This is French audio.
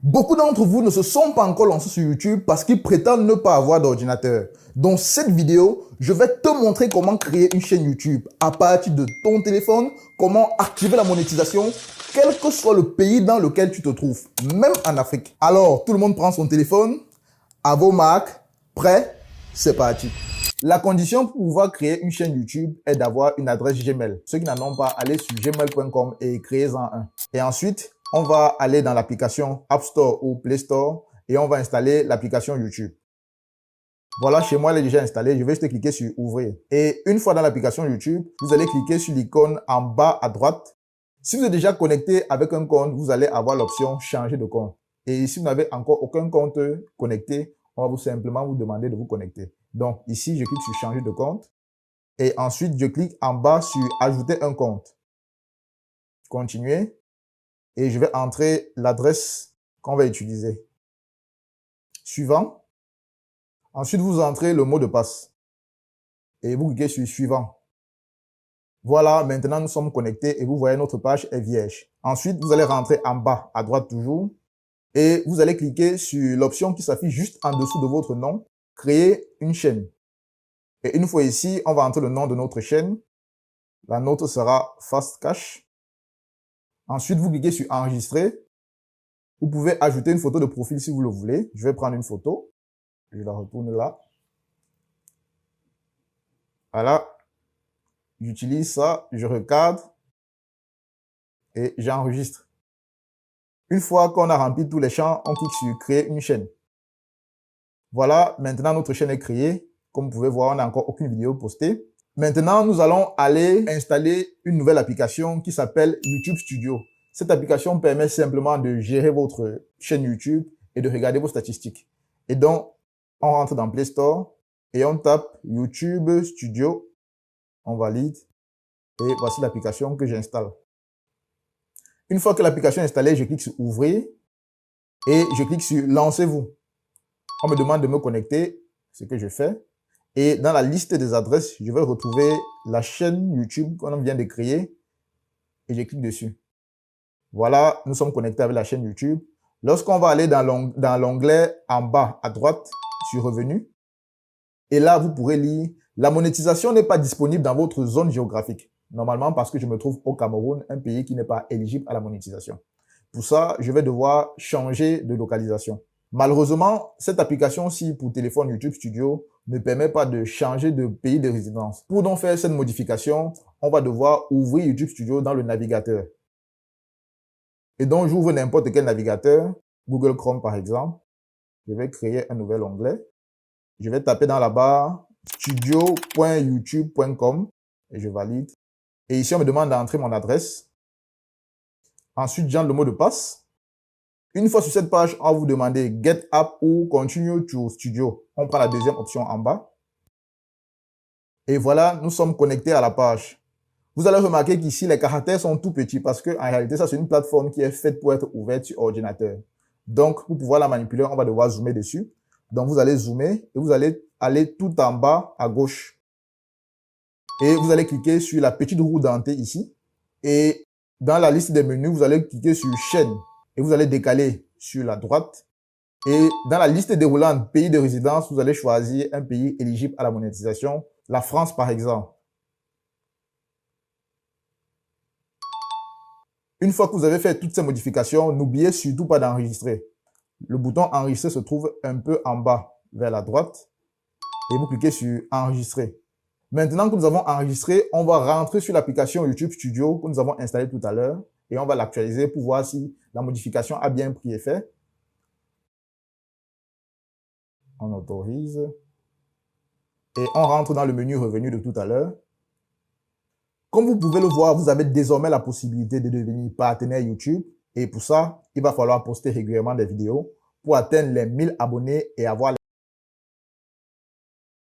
Beaucoup d'entre vous ne se sont pas encore lancés sur YouTube parce qu'ils prétendent ne pas avoir d'ordinateur. Dans cette vidéo, je vais te montrer comment créer une chaîne YouTube à partir de ton téléphone, comment activer la monétisation, quel que soit le pays dans lequel tu te trouves, même en Afrique. Alors, tout le monde prend son téléphone, à vos marques, prêt, c'est parti. La condition pour pouvoir créer une chaîne YouTube est d'avoir une adresse Gmail. Ceux qui n'en ont pas, allez sur gmail.com et créez-en un. Et ensuite, on va aller dans l'application App Store ou Play Store et on va installer l'application YouTube. Voilà, chez moi, elle est déjà installée. Je vais juste cliquer sur Ouvrir. Et une fois dans l'application YouTube, vous allez cliquer sur l'icône en bas à droite. Si vous êtes déjà connecté avec un compte, vous allez avoir l'option Changer de compte. Et si vous n'avez encore aucun compte connecté, on va simplement vous demander de vous connecter. Donc ici, je clique sur Changer de compte. Et ensuite, je clique en bas sur Ajouter un compte. Continuer. Et je vais entrer l'adresse qu'on va utiliser. Suivant. Ensuite, vous entrez le mot de passe. Et vous cliquez sur Suivant. Voilà, maintenant nous sommes connectés et vous voyez notre page est vierge. Ensuite, vous allez rentrer en bas à droite toujours. Et vous allez cliquer sur l'option qui s'affiche juste en dessous de votre nom. Créer une chaîne. Et une fois ici, on va entrer le nom de notre chaîne. La nôtre sera Fast Cash. Ensuite, vous cliquez sur Enregistrer. Vous pouvez ajouter une photo de profil si vous le voulez. Je vais prendre une photo. Je la retourne là. Voilà. J'utilise ça, je recadre et j'enregistre. Une fois qu'on a rempli tous les champs, on clique sur Créer une chaîne. Voilà, maintenant notre chaîne est créée. Comme vous pouvez voir, on n'a encore aucune vidéo postée. Maintenant, nous allons aller installer une nouvelle application qui s'appelle YouTube Studio. Cette application permet simplement de gérer votre chaîne YouTube et de regarder vos statistiques. Et donc, on rentre dans Play Store et on tape YouTube Studio. On valide et voici l'application que j'installe. Une fois que l'application est installée, je clique sur Ouvrir et je clique sur Lancez-vous. On me demande de me connecter, ce que je fais. Et dans la liste des adresses, je vais retrouver la chaîne YouTube qu'on vient de créer et je clique dessus. Voilà, nous sommes connectés avec la chaîne YouTube. Lorsqu'on va aller dans l'onglet en bas à droite sur Revenus, et là, vous pourrez lire « La monétisation n'est pas disponible dans votre zone géographique. » Normalement, parce que je me trouve au Cameroun, un pays qui n'est pas éligible à la monétisation. Pour ça, je vais devoir changer de localisation. Malheureusement, cette application-ci pour téléphone YouTube Studio ne permet pas de changer de pays de résidence. Pour donc faire cette modification, on va devoir ouvrir YouTube Studio dans le navigateur. Et donc, j'ouvre n'importe quel navigateur, Google Chrome par exemple. Je vais créer un nouvel onglet. Je vais taper dans la barre studio.youtube.com et je valide. Et ici, on me demande d'entrer mon adresse. Ensuite, j'entre le mot de passe. Une fois sur cette page, on va vous demander Get App ou Continue to Studio. On prend la deuxième option en bas. Et voilà, nous sommes connectés à la page. Vous allez remarquer qu'ici, les caractères sont tout petits parce que en réalité, ça, c'est une plateforme qui est faite pour être ouverte sur ordinateur. Donc, pour pouvoir la manipuler, on va devoir zoomer dessus. Donc, vous allez zoomer et vous allez aller tout en bas à gauche. Et vous allez cliquer sur la petite roue dentée ici. Et dans la liste des menus, vous allez cliquer sur Chaîne. Et vous allez décaler sur la droite. Et dans la liste déroulante pays de résidence, vous allez choisir un pays éligible à la monétisation. La France, par exemple. Une fois que vous avez fait toutes ces modifications, n'oubliez surtout pas d'enregistrer. Le bouton Enregistrer se trouve un peu en bas, vers la droite. Et vous cliquez sur Enregistrer. Maintenant que nous avons enregistré, on va rentrer sur l'application YouTube Studio que nous avons installée tout à l'heure. Et on va l'actualiser pour voir si la modification a bien pris effet. On autorise. Et on rentre dans le menu Revenus de tout à l'heure. Comme vous pouvez le voir, vous avez désormais la possibilité de devenir partenaire YouTube. Et pour ça, il va falloir poster régulièrement des vidéos pour atteindre les 1000 abonnés et avoir